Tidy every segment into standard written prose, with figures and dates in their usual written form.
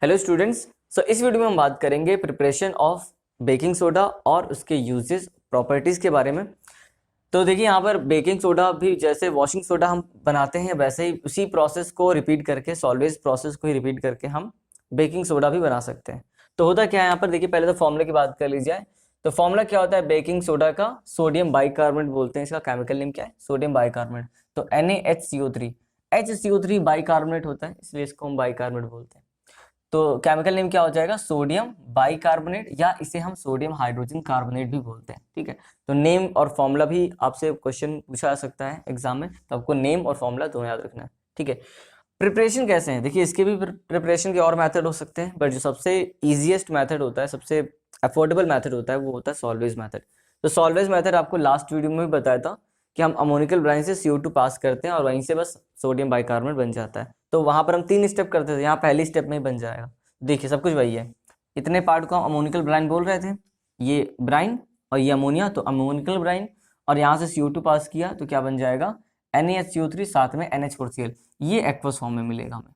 Hello students, सो इस video में हम बात करेंगे प्रिपरेशन ऑफ बेकिंग सोडा और उसके यूजेस प्रॉपर्टीज़ के बारे में। तो देखिए यहाँ पर बेकिंग सोडा भी जैसे वॉशिंग सोडा हम बनाते हैं वैसे ही उसी प्रोसेस को रिपीट करके सॉल्वेज प्रोसेस को ही रिपीट करके हम बेकिंग सोडा भी बना सकते हैं। तो होता क्या है यहाँ पर, देखिए पहले तो फॉर्मूले की बात कर ली जाए। तो फॉर्मूला क्या होता है बेकिंग सोडा का? सोडियम बाइकार्बोनेट बोलते हैं, इसका केमिकल नेम क्या है? Sodium bicarbonate. तो NaHCO3 HCO3 बाइकार्बोनेट होता है, इसलिए इसको हम बाइकार्बोनेट बोलते हैं। तो केमिकल नेम क्या हो जाएगा? सोडियम बाइकार्बोनेट, या इसे हम सोडियम हाइड्रोजन कार्बोनेट भी बोलते हैं। ठीक है, तो नेम और फॉर्मूला भी आपसे क्वेश्चन पूछा जा सकता है एग्जाम में, तो आपको नेम और फॉर्मूला दोनों याद रखना है। ठीक है, प्रिपरेशन कैसे है? देखिए इसके भी प्रिपरेशन के और मेथड हो सकते हैं, बट जो सबसे ईजिएस्ट मेथड होता है, सबसे अफोर्डेबल मेथड होता है, वो होता है सॉल्वेज मेथड। तो सॉल्वेज मेथड आपको लास्ट वीडियो में भी बताया था कि हम अमोनिकल ब्राइन से CO2 पास करते हैं और वहीं से बस सोडियम बाइकार्बोनेट बन जाता है। तो वहां पर हम 3 स्टेप करते थे, यहाँ पहली स्टेप में ही बन जाएगा। देखिए सब कुछ वही है, इतने पार्ट को हम अमोनिकल ब्राइन बोल रहे थे, ये ब्राइन और ये अमोनिया, तो अमोनिकल ब्राइन, और यहाँ से CO2 पास किया तो क्या बन जाएगा? NaHCO3 साथ में NH4Cl, ये एक्वस फॉर्म में मिलेगा हमें।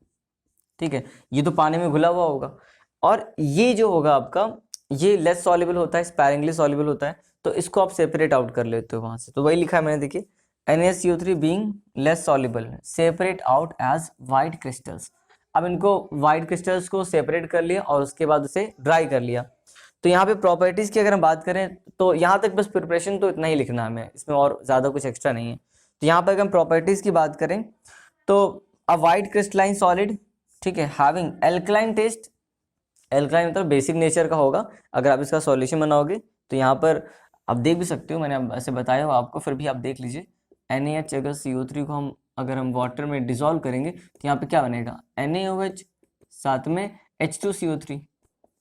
ठीक है, ये तो पानी में घुला हुआ होगा, और ये जो होगा आपका, ये लेस सॉल्युबल होता है, स्पैरिंगली सॉल्युबल होता है, तो इसको आप सेपरेट आउट कर लेते हो वहां से। तो वही लिखा है मैंने, देखिए NaCO3 being less soluble separate out as white crystals. अब इनको वाइट क्रिस्टल्स को सेपरेट कर लिया और उसके बाद उसे ड्राई कर लिया। तो यहाँ पे प्रॉपर्टीज की अगर हम बात करें तो यहाँ तक बस प्रिपरेशन तो इतना ही लिखना है हमें, इसमें और ज्यादा कुछ एक्स्ट्रा नहीं है। तो यहाँ पर अगर हम प्रॉपर्टीज की बात करें तो अ वाइट क्रिस्टलाइन सॉलिड, ठीक है, हैविंग एल्कलाइन टेस्ट, एल्कलाइन मतलब बेसिक नेचर का होगा। अगर आप इसका सॉल्यूशन बनाओगे तो यहाँ पर आप देख भी सकते हो, मैंने ऐसे बताया हो आपको, फिर भी आप देख लीजिए। NaH अगर CO3 को अगर हम वाटर में डिसॉल्व करेंगे तो यहाँ पे क्या बनेगा? NaOH साथ में H2CO3।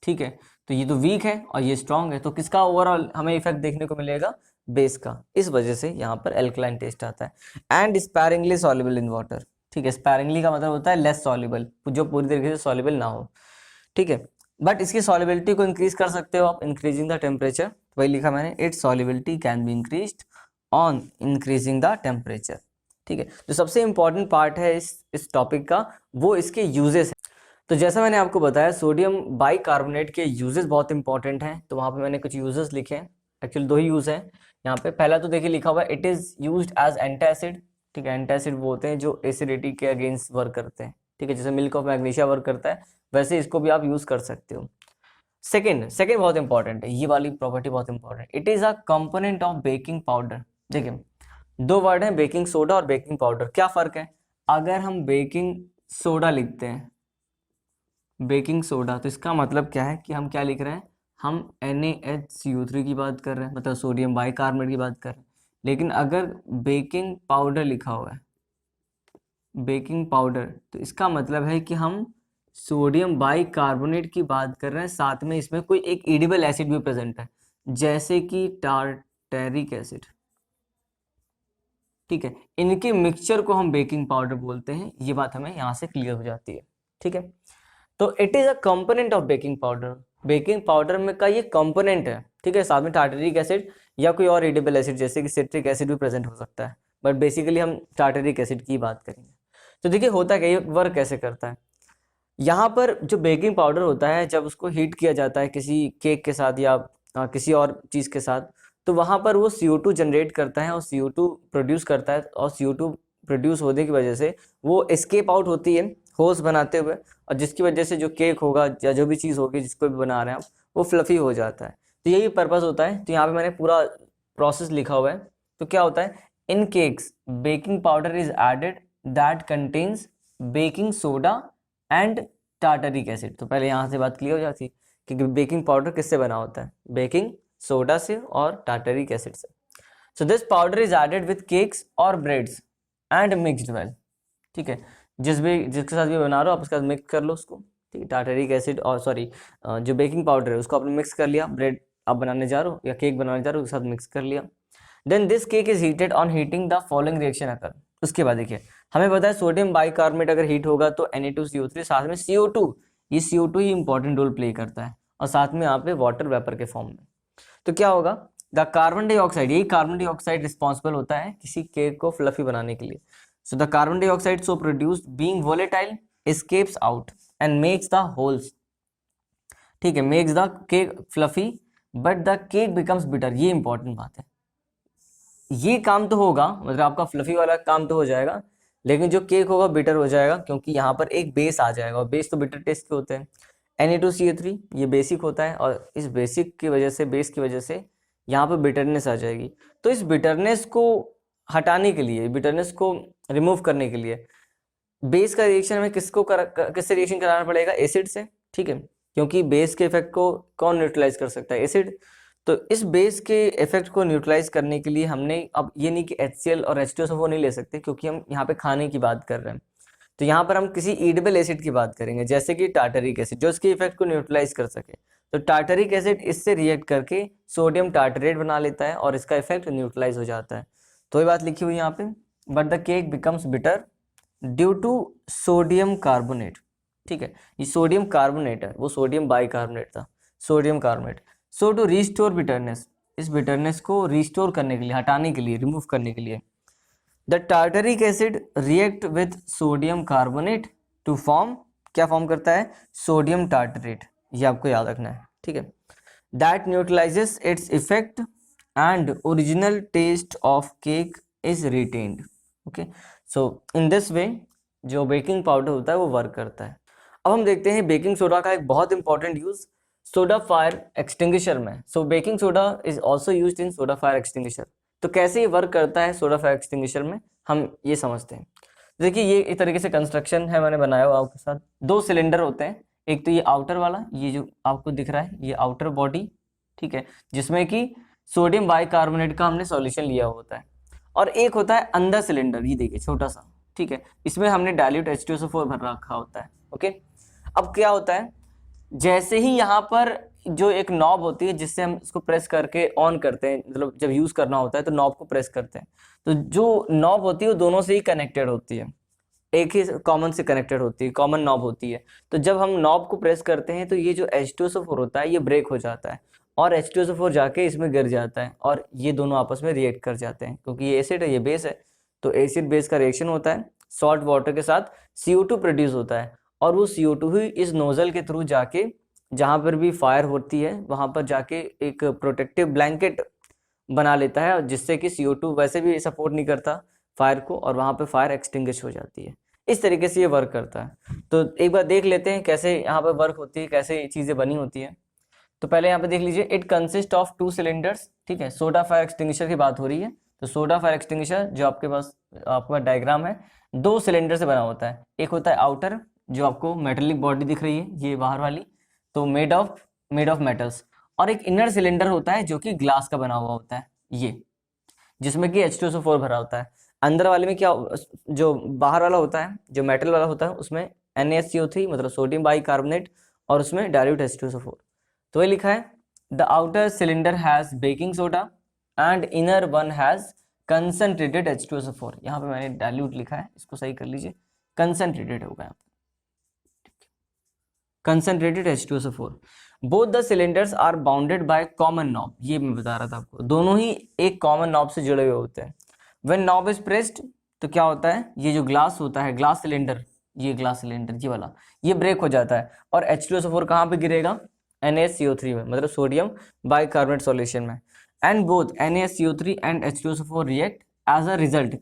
ठीक है, तो ये तो वीक है और ये स्ट्रांग है, तो किसका ओवरऑल हमें इफेक्ट देखने को मिलेगा? बेस का। इस वजह से यहाँ पर एल्कलाइन टेस्ट आता है। And sparingly soluble in water. ठीक है, स्पैरिंगली का मतलब होता है लेस सॉल्युबल, जो पूरी तरीके से सॉल्युबल ना हो। ठीक है, बट इसकी सॉल्युबिलिटी को इंक्रीज कर सकते हो आप इंक्रीजिंग द टेम्परेचर। वही लिखा मैंने, it's solubility can be increased on increasing the temperature. ठीक है, जो सबसे इंपॉर्टेंट पार्ट है इस टॉपिक का, वो इसके यूजेस है। तो जैसा मैंने आपको बताया, सोडियम बाइकार्बोनेट के यूजेस बहुत इंपॉर्टेंट हैं, तो वहां पे मैंने कुछ यूजेस लिखे हैं। एक्चुअली 2 ही यूज हैं यहाँ पे। पहला तो देखिए लिखा हुआ है, it is used as antacid. ठीक है, एंटासिड वो होते हैं जो एसिडिटी के अगेंस्ट वर्क करते हैं। ठीक है, जैसे मिल्क ऑफ मैग्नीशिया वर्क करता है, वैसे इसको भी आप यूज कर सकते हो। सेकेंड बहुत इंपॉर्टेंट है, ये वाली प्रॉपर्टी बहुत important, it is a component of baking powder. देखिए 2 वर्ड हैं, बेकिंग सोडा और बेकिंग पाउडर। क्या फर्क है? अगर हम बेकिंग सोडा लिखते हैं, बेकिंग सोडा, तो इसका मतलब क्या है कि हम क्या लिख रहे हैं? हम NaHCO3 की बात कर रहे हैं, मतलब सोडियम बाइकार्बोनेट की बात कर रहे हैं। लेकिन अगर बेकिंग पाउडर लिखा हुआ है, बेकिंग पाउडर, तो इसका मतलब है कि हम सोडियम बाइकार्बोनेट की बात कर रहे हैं, साथ में इसमें कोई एक एडिबल एसिड भी प्रेजेंट है, जैसे कि टार्टेरिक एसिड। ठीक है, इनके मिक्सचर को हम बेकिंग पाउडर बोलते हैं। ये बात हमें यहाँ से क्लियर हो जाती है। ठीक है, तो it is a component of baking powder, baking powder में का ये कंपोनेंट है। ठीक है, साथ में टार्टेरिक एसिड या कोई और एडिबल एसिड जैसे कि सिट्रिक एसिड भी प्रेजेंट हो सकता है, बट बेसिकली हम टार्टेरिक एसिड की बात करेंगे। तो देखिए होता क्या, ये वर्क कैसे करता है। यहाँ पर जो बेकिंग पाउडर होता है, जब उसको हीट किया जाता है किसी केक के साथ या किसी और चीज़ के साथ, तो वहाँ पर वो CO2 जनरेट करता है और CO2 प्रोड्यूस करता है, और CO2 प्रोड्यूस होने की वजह से वो एस्केप आउट होती है होस बनाते हुए, और जिसकी वजह से जो केक होगा या जो भी चीज़ होगी जिसको भी बना रहे हैं आप, वो फ्लफी हो जाता है। तो यही पर्पस होता है। तो यहाँ पे मैंने पूरा प्रोसेस लिखा हुआ है। तो क्या होता है, in cakes baking powder is added that contains baking soda and tartaric acid. तो पहले यहाँ से बात क्लियर हो जाती कि बेकिंग पाउडर किससे बना होता है? बेकिंग सोडा से और टार्टरिक एसिड से। So this powder is added with cakes और ब्रेड्स एंड मिक्सड वेल। ठीक है, जिसके साथ भी बना रहे हो आप उसके साथ मिक्स कर लो उसको। ठीक है, टार्टरिक एसिड और सॉरी जो बेकिंग पाउडर है उसको आपने मिक्स कर लिया, ब्रेड आप बनाने जा रहे हो या केक बनाने जा रहे हो उसके साथ मिक्स कर लिया। Then this cake is heated on heating the following reaction occur. उसके बाद देखिए हमें पता है सोडियम बाइकार्बोनेट अगर हीट होगा तो Na2CO3 साथ में CO2, ये CO2 ही इंपॉर्टेंट रोल प्ले करता है, और साथ में यहाँ पे वाटर वेपर के फॉर्म में। तो क्या होगा, द कार्बन डाइऑक्साइड, यही कार्बन डाइऑक्साइड रिस्पॉन्सिबल होता है किसी केक को फ्लफी बनाने के लिए। So the carbon dioxide so produced being volatile escapes out and makes the holes ठीक है, makes the cake fluffy but the cake becomes bitter, ये इंपॉर्टेंट बात है। ये काम तो होगा, मतलब आपका फ्लफी वाला काम तो हो जाएगा, लेकिन जो केक होगा बिटर हो जाएगा, क्योंकि यहाँ पर एक बेस आ जाएगा, और बेस तो बिटर टेस्ट के होते हैं। Na2CO3 ये बेसिक होता है, और इस बेसिक की वजह से, बेस की वजह से यहाँ पर बिटरनेस आ जाएगी। तो इस बिटरनेस को हटाने के लिए, बिटरनेस को रिमूव करने के लिए बेस का रिएक्शन में किससे रिएक्शन कराना पड़ेगा? एसिड से, ठीक है, क्योंकि बेस के इफेक्ट को कौन न्यूट्रलाइज कर सकता है? एसिड। तो इस बेस के इफेक्ट को न्यूट्रलाइज करने के लिए हमने, अब ये नहीं कि HCl और H2SO4 नहीं ले सकते, क्योंकि हम यहाँ पे खाने की बात कर रहे हैं, तो यहाँ पर हम किसी ईडेबल एसिड की बात करेंगे, जैसे कि टार्टरिक एसिड, जो इसके इफेक्ट को न्यूट्रलाइज कर सके। तो टार्टरिक एसिड इससे रिएक्ट करके सोडियम टार्टरेट बना लेता है, और इसका इफेक्ट न्यूट्रलाइज हो जाता है। तो ये बात लिखी हुई यहाँ पे, but the cake becomes bitter due to sodium carbonate, ठीक है, ये सोडियम कार्बोनेट है, वो सोडियम बाइकार्बोनेट था, sodium carbonate. So to restore bitterness, इस बिटरनेस को रिस्टोर करने के लिए, हटाने के लिए, रिमूव करने के लिए, the tartaric acid react with sodium carbonate to form, क्या फॉर्म करता है? सोडियम टार्टरेट, ये आपको याद रखना है, ठीक है। That neutralizes its effect and original taste of cake is retained. Okay, so in this way जो बेकिंग पाउडर होता है वो वर्क करता है। अब हम देखते हैं बेकिंग सोडा का एक बहुत important use soda fire extinguisher में। So baking soda is also used in soda fire extinguisher. तो कैसे ये वर्क करता है सोडा फायर एक्सटिंग्विशर में, हम ये समझते हैं। देखिए, ये एक तरीके से कंस्ट्रक्शन है, मैंने बनाया हुआ आपके साथ। दो सिलेंडर होते हैं, एक तो ये आउटर वाला, ये जो आपको दिख रहा है, ये आउटर बॉडी, ठीक है, जिसमें कि सोडियम बाइकार्बोनेट का हमने सॉल्यूशन लिया होता है, और एक होता है अंदर सिलेंडर, ये देखिए छोटा सा, ठीक है, इसमें हमने डाइल्यूट H2SO4 भर रखा होता है। ओके, अब क्या होता है, जैसे ही यहाँ पर जो एक नॉब होती है जिससे हम इसको प्रेस करके ऑन करते हैं, मतलब जब यूज करना होता है तो नॉब को प्रेस करते हैं, तो जो नॉब होती है वो दोनों से ही कनेक्टेड होती है, एक ही कॉमन से कनेक्टेड होती है, कॉमन नॉब होती है। तो जब हम नॉब को प्रेस करते हैं तो ये जो H2SO4 होता है ये ब्रेक हो जाता है, और H2SO4 जाके इसमें गिर जाता है, और ये दोनों आपस में रिएक्ट कर जाते हैं, क्योंकि ये एसिड है, ये बेस है, तो एसिड बेस का रिएक्शन होता है, सॉल्ट वाटर के साथ CO2 प्रोड्यूस होता है, और वो CO2 ही इस नोजल के थ्रू जाके जहाँ पर भी फायर होती है वहाँ पर जाके एक प्रोटेक्टिव ब्लैंकेट बना लेता है, जिससे कि CO2 वैसे भी सपोर्ट नहीं करता फायर को, और वहाँ पे फायर एक्सटिंग्विश हो जाती है। इस तरीके से ये वर्क करता है। तो एक बार देख लेते हैं कैसे यहाँ पर वर्क होती है, कैसे चीज़ें बनी होती है। तो पहले यहाँ पे देख लीजिए, इट कंसिस्ट ऑफ 2 सिलेंडर्स, ठीक है, सोडा फायर एक्सटिंग्विशर की बात हो रही है। तो सोडा फायर एक्सटिंग्विशर जो आपके पास डायग्राम है, 2 सिलेंडर से बना होता है। एक होता है आउटर, जो आपको मेटेलिक बॉडी दिख रही है, ये बाहर वाली, तो मेड ऑफ मेटल्स, और एक इनर सिलेंडर होता है जो कि ग्लास का बना हुआ होता है, ये जिसमें कि H2SO4 भरा होता है। अंदर वाले में क्या, जो बाहर वाला होता है, जो मेटल वाला होता है, उसमें NaCO3 मतलब सोडियम बाइकार्बोनेट, और उसमें डाइल्यूट H2SO4। तो ये लिखा है, the outer cylinder has baking soda and inner one has concentrated H2SO4। यहाँ पे मैंने डाइल्यूट लिखा है, इसको सही कर लीजिए, कंसंट्रेटेड होगा यहाँ पे, concentrated H2SO4। Both the cylinders are bounded by common knob, ये मैं बता रहा था आपको, दोनों ही एक कॉमन नॉब से जुड़े हुए होते हैं। व्हेन नॉब इज प्रेस्ड, तो क्या होता है, ये जो ग्लास होता है, ग्लास सिलेंडर, ये ग्लास सिलेंडर ये वाला, ये ब्रेक हो जाता है, और H2SO4 कहाँ पे गिरेगा? NaCO3 में, मतलब सोडियम बाइकार्बोनेट सॉल्यूशन में। And both NaCO3 and H2SO4 react as a result.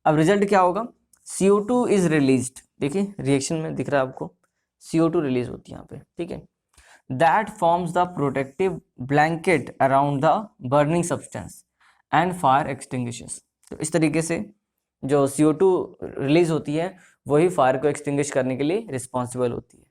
अब रिजल्ट क्या होगा? CO2 इज रिलीज्ड, देखिए रिएक्शन में दिख रहा है आपको, CO2 रिलीज होती है यहाँ पे, ठीक है। That forms the protective blanket around the burning substance and fire extinguishes. तो इस तरीके से जो CO2 रिलीज होती है वही फायर को एक्सटिंग्विश करने के लिए रिस्पॉन्सिबल होती है।